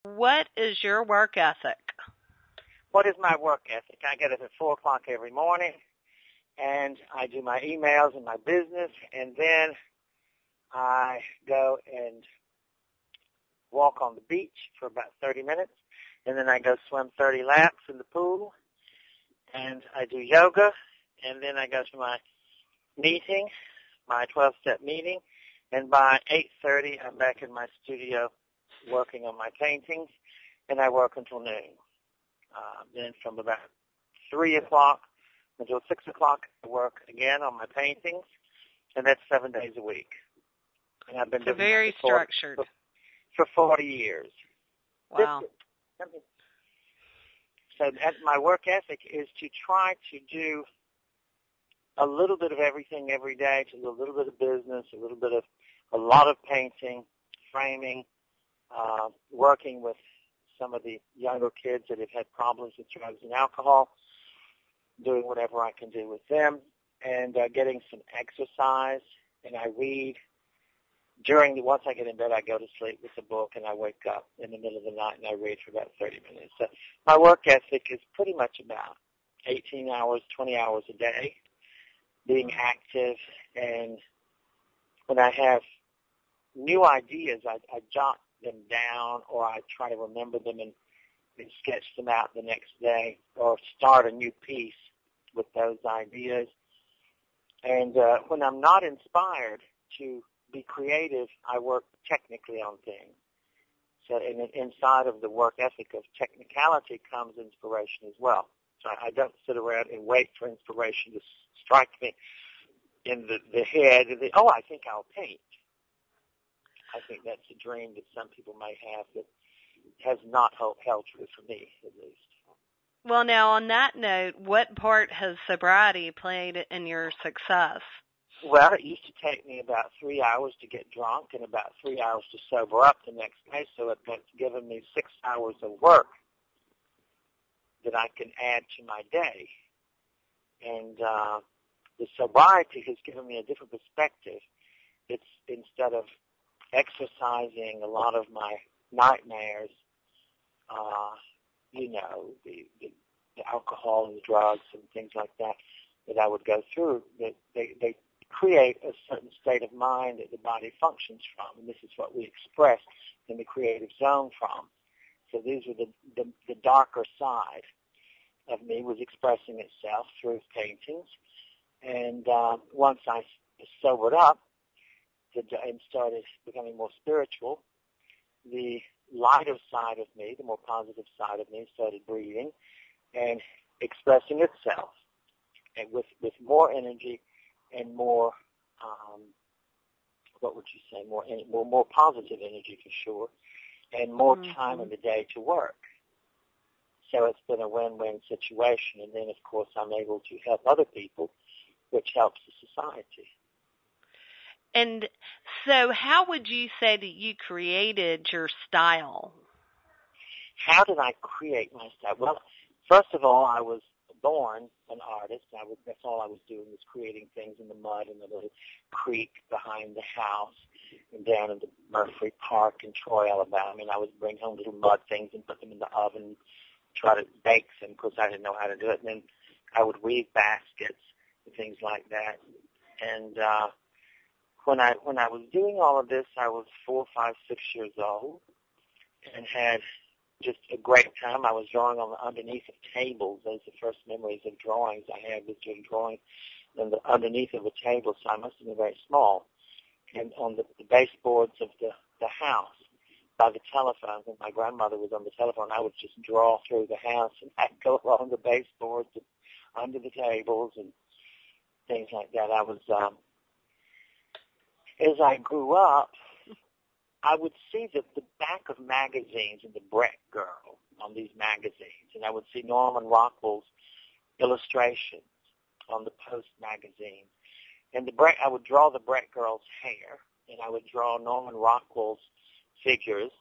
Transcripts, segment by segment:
What is your work ethic? What is my work ethic? I get up at 4 o'clock every morning, and I do my emails and my business, and then I go and walk on the beach for about 30 minutes, and then I go swim 30 laps in the pool, and I do yoga, and then I go to my meeting, my 12-step meeting, and by 8:30 I'm back in my studio working on my paintings, and I work until noon. Then from about 3 o'clock until 6 o'clock I work again on my paintings, and that's 7 days a week. And I've been doing very that structured. For 40 years. Wow. So my work ethic is to try to do a little bit of everything every day, to do a little bit of business, a lot of painting, framing, working with some of the younger kids that have had problems with drugs and alcohol, doing whatever I can do with them, and getting some exercise. And I read. Once I get in bed, I go to sleep with a book, and I wake up in the middle of the night, and I read for about 30 minutes. So my work ethic is pretty much about 18 hours, 20 hours a day, being active. And when I have new ideas, I jot them down, or I try to remember them and sketch them out the next day, or start a new piece with those ideas. And when I'm not inspired to be creative, I work technically on things. So inside of the work ethic of technicality comes inspiration as well. So I don't sit around and wait for inspiration to strike me in the head and I think I'll paint. I think that's a dream that some people may have that has not held true for me, at least. Well, now, on that note, what part has sobriety played in your success? Well, it used to take me about 3 hours to get drunk and about 3 hours to sober up the next day, so it's given me 6 hours of work that I can add to my day. And the sobriety has given me a different perspective. It's instead of exercising a lot of my nightmares, the alcohol and the drugs and things like that I would go through, that they create a certain state of mind that the body functions from, and this is what we express in the creative zone from. So these are the darker side of me was expressing itself through paintings. And once I sobered up and started becoming more spiritual, the lighter side of me, the more positive side of me, started breathing and expressing itself, and with more energy and more, more positive energy for sure, and more time in the day to work. So it's been a win-win situation, and then of course I'm able to help other people, which helps the society. And so how would you say that you created your style? How did I create my style? Well, first of all, I was born an artist. That's all I was doing, was creating things in the mud in the little creek behind the house and down in the Murphy Park in Troy, Alabama. And I would bring home little mud things and put them in the oven, try to bake them, because I didn't know how to do it. And then I would weave baskets and things like that. And when I was doing all of this, I was 4, 5, 6 years old and had just a great time. I was drawing on the underneath of tables. Those are the first memories of drawings I had, was doing drawing on the underneath of a table, so I must have been very small. And on the baseboards of the house, by the telephone, when my grandmother was on the telephone, I would just draw through the house, and I'd go along the baseboards and under the tables and things like that. I was, as I grew up, I would see the back of magazines in the Brett Girl on these magazines, and I would see Norman Rockwell's illustrations on the Post magazine. And I would draw the Brett Girl's hair, and I would draw Norman Rockwell's figures.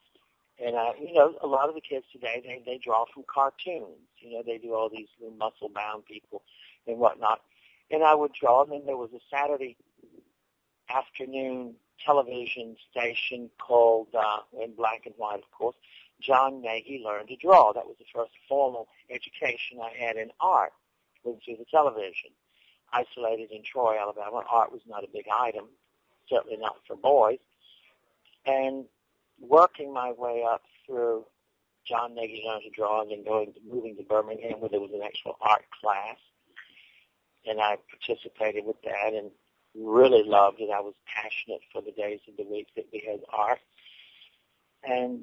And, a lot of the kids today, they draw from cartoons. They do all these little muscle-bound people and whatnot. And I would draw, and then there was a Saturday afternoon television station called, in black and white, of course, John Nagy Learn to Draw. That was the first formal education I had in art, was through the television. Isolated in Troy, Alabama, art was not a big item, certainly not for boys. And working my way up through John Nagy Learn to Draw, and then moving to Birmingham where there was an actual art class. And I participated with that and really loved it. I was passionate for the days of the week that we had art. And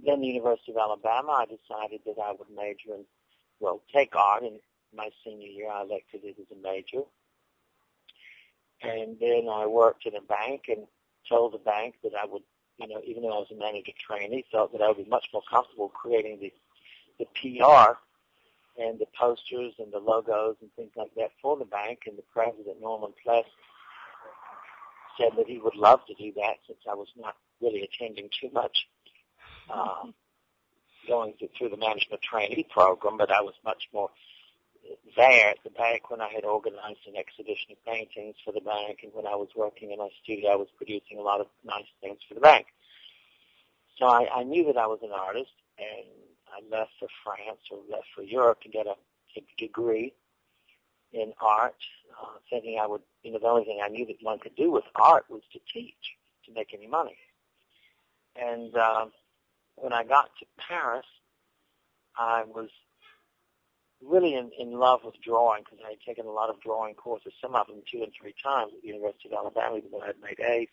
then the University of Alabama, I decided that I would major in, take art. And my senior year, I elected it as a major. And then I worked in a bank and told the bank that I would, even though I was a manager trainee, felt that I would be much more comfortable creating the PR and the posters and the logos and things like that for the bank. And the president, Norman Pless, said that he would love to do that since I was not really attending too much going through the management trainee program, but I was much more there at the bank when I had organized an exhibition of paintings for the bank, and when I was working in my studio, I was producing a lot of nice things for the bank. So I knew that I was an artist, and I left for France or left for Europe to get a degree in art, thinking I would, the only thing I knew that one could do with art was to teach, to make any money. And when I got to Paris, I was really in love with drawing because I had taken a lot of drawing courses, some of them 2 and 3 times at the University of Alabama, even though I had made A's.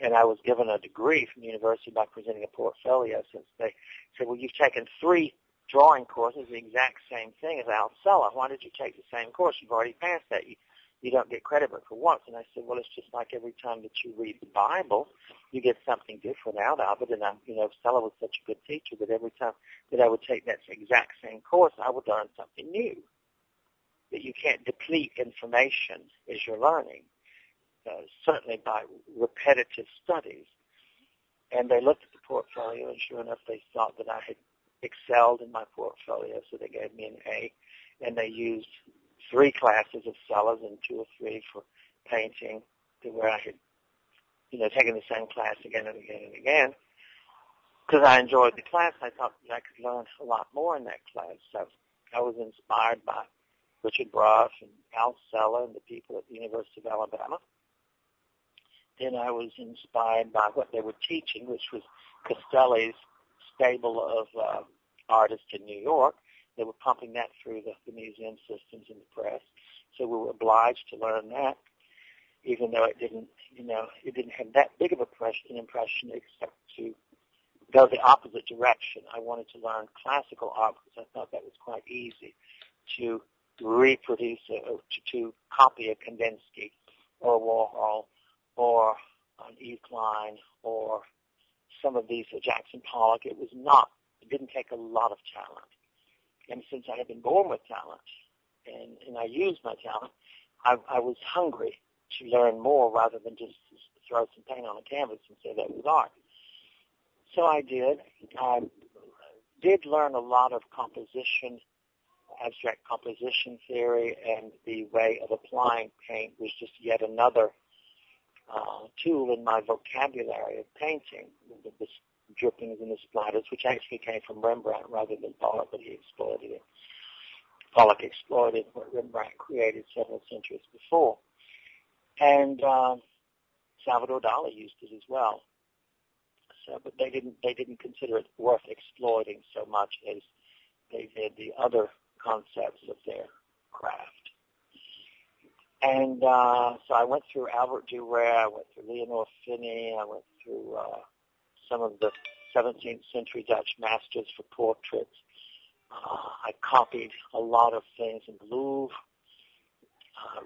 And I was given a degree from the university by presenting a portfolio, since they said, well, you've taken 3 drawing courses, the exact same thing as Al Sella. Why did you take the same course? You've already passed that. You don't get credit but for once. And I said, well, it's just like every time that you read the Bible, you get something different out of it. And Sella was such a good teacher that every time that I would take that exact same course, I would learn something new. That you can't deplete information as you're learning, certainly by repetitive studies. And they looked at the portfolio, and sure enough, they thought that I had excelled in my portfolio, so they gave me an A. And they used 3 classes of Sella's and 2 or 3 for painting, to where I had, taken the same class again and again and again. Because I enjoyed the class, I thought that I could learn a lot more in that class. So I was inspired by Richard Bruff and Al Sella and the people at the University of Alabama. Then I was inspired by what they were teaching, which was Castelli's stable of artists in New York. They were pumping that through the museum systems and the press. So we were obliged to learn that, even though it didn't have that big of an impression, except to go the opposite direction. I wanted to learn classical art because I thought that was quite easy to reproduce to copy a Kandinsky or a Warhol or an Yves Klein or some of these, Jackson Pollock. It didn't take a lot of talent. And since I had been born with talent and I used my talent, I was hungry to learn more rather than just throw some paint on a canvas and say that was art. So I did. I did learn a lot of composition, abstract composition theory, and the way of applying paint was just yet another tool in my vocabulary of painting, the drippings and the splatters, which actually came from Rembrandt rather than Pollock, but he exploited it. Pollock exploited what Rembrandt created several centuries before. And Salvador Dali used it as well. So, but they didn't consider it worth exploiting so much as they did the other concepts of their craft. And so I went through Albert Durer, I went through Leonore Finney, I went through some of the 17th century Dutch masters for portraits. I copied a lot of things in the Louvre.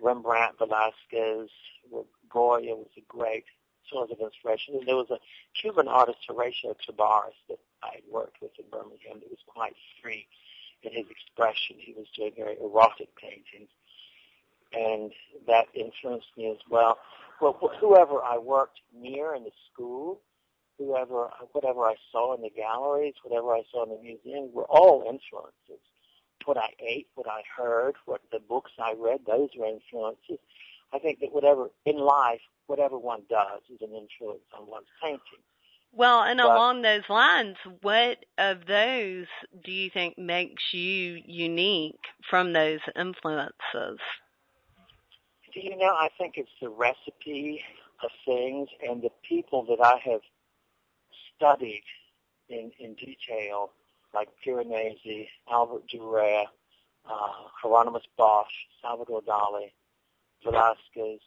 Rembrandt, Velasquez, Goya was a great source of inspiration. And there was a Cuban artist, Horatio Tabarez, that I had worked with in Birmingham that was quite free in his expression. He was doing very erotic paintings, and that influenced me as well. Well, whoever I worked near in the school, whatever I saw in the galleries, whatever I saw in the museum, were all influences. What I ate, what I heard, what the books I read, those were influences. I think that whatever in life, whatever one does is an influence on one's painting. Well, and But along those lines, what of those do you think makes you unique from those influences? do you know, I think it's the recipe of things and the people that I have studied in detail, like Piranesi, Albert Durer, Hieronymus Bosch, Salvador Dali, Velázquez,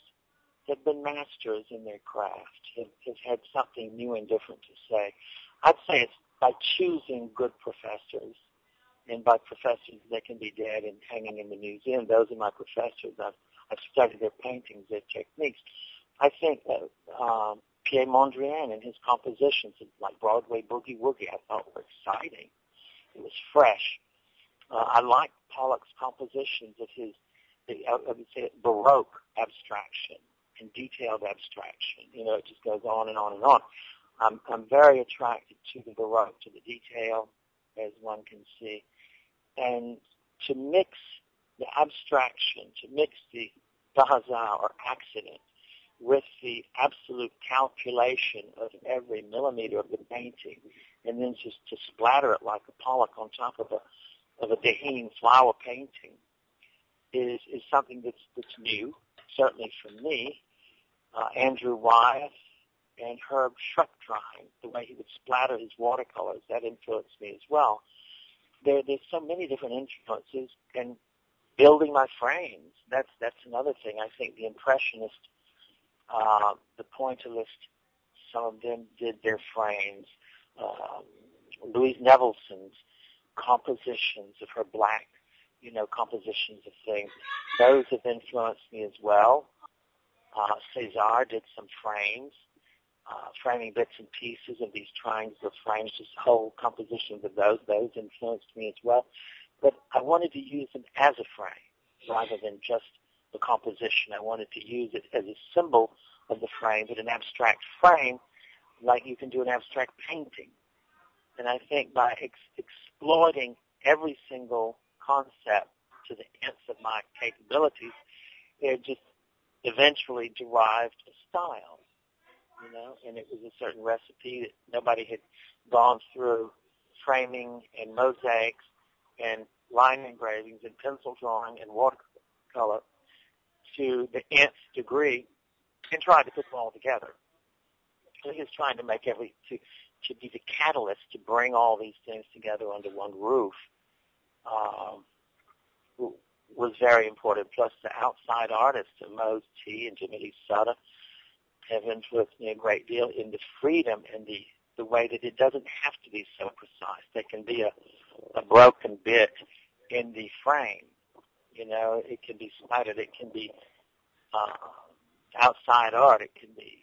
have been masters in their craft, have had something new and different to say. I'd say it's by choosing good professors, and by professors they can be dead and hanging in the museum. Those are my professors. I've studied their paintings, their techniques. I think Pierre Mondrian and his compositions, like Broadway Boogie Woogie, I thought were exciting. It was fresh. I liked Pollock's compositions of his, I would say, Baroque abstraction and detailed abstraction. You know, it just goes on and on and on. I'm very attracted to the Baroque, to the detail, as one can see, and to mix the abstraction, to mix the hasard or accident with the absolute calculation of every millimeter of the painting, and then just to splatter it like a Pollock on top of a Deheen flower painting is something that's new, certainly for me. Andrew Wyeth and Herb Schrecktrein, the way he would splatter his watercolors, that influenced me as well. There's so many different influences, and building my frames, that's another thing. I think the Impressionist, the Pointillist, some of them did their frames. Louise Nevelson's compositions of her black, compositions of things, those have influenced me as well. César did some frames, framing bits and pieces of these triangles of frames, just whole compositions of those. Those influenced me as well. But I wanted to use them as a frame rather than just the composition. I wanted to use it as a symbol of the frame, but an abstract frame, like you can do an abstract painting. And I think by exploiting every single concept to the nth of my capabilities, it just eventually derived a style, and it was a certain recipe that nobody had gone through framing and mosaics and line engravings and pencil drawing and watercolor to the nth degree and tried to put them all together. I think it's trying to make to be the catalyst to bring all these things together under one roof was very important. Plus the outside artists of Mose T and Jimmy Lee Sutta have influenced me a great deal in the freedom and the way that it doesn't have to be so precise. There can be a broken bit in the frame. It can be splattered. It can be outside art. It can be,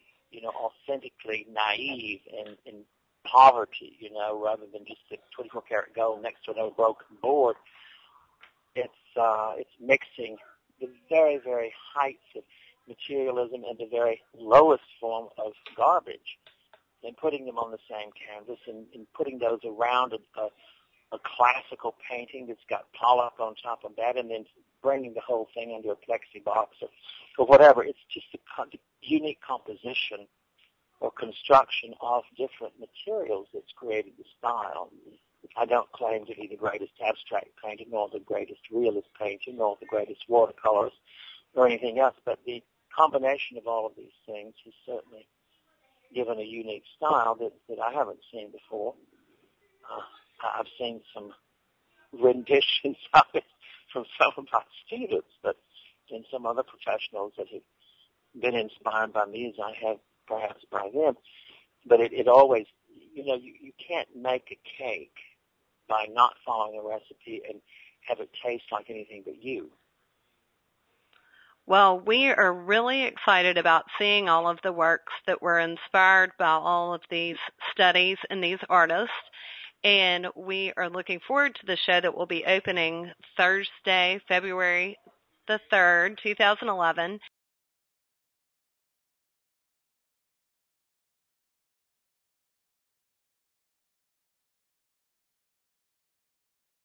authentically naive and poverty, rather than just a 24-karat gold next to another broken board. It's mixing the very, very heights of materialism and the very lowest form of garbage and putting them on the same canvas and putting those around a classical painting that's got Pollock on top of that, and then bringing the whole thing under a plexi box or whatever. It's just a unique composition or construction of different materials that's created the style. I don't claim to be the greatest abstract painter, nor the greatest realist painter, nor the greatest watercolorist, or anything else, but the combination of all of these things has certainly given a unique style that I haven't seen before. I've seen some renditions of it from some of my students, but and some other professionals that have been inspired by me as I have perhaps by them. But it always, you can't make a cake by not following a recipe and have it taste like anything but you. Well, we are really excited about seeing all of the works that were inspired by all of these studies and these artists. And we are looking forward to the show that will be opening Thursday, February the 3rd, 2011.